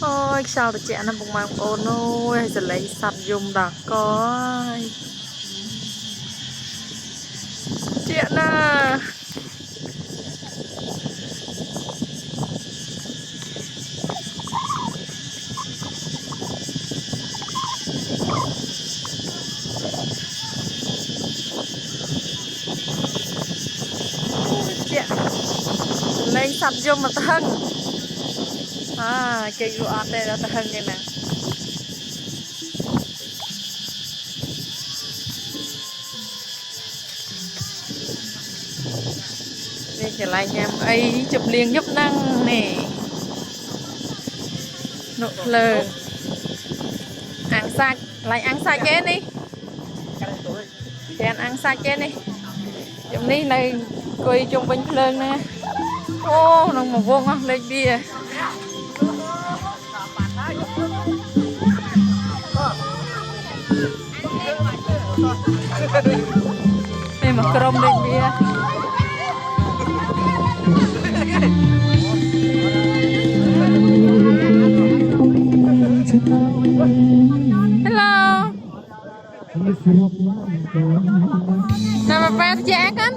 Ôi, sao được trẻ nó bụng mang ôn ôi, giờ lấy sập dùng đặc coi. Trẻ nè. Trẻ lấy sập dùng mà thân. À, cái vụ ọt đây là thân như nè. Đây trở lại nhằm ấy chụp liền giúp năng nè. Nụ lờ. Ăn sạch, lại ăn sạch trên đi. Chèn ăn sạch trên đi. Chúng ní này coi chung bánh lơn nè. Ô, nó một vuông á, lên bia. Đây mà crom lên bia. Hello. Nama apa aja kan?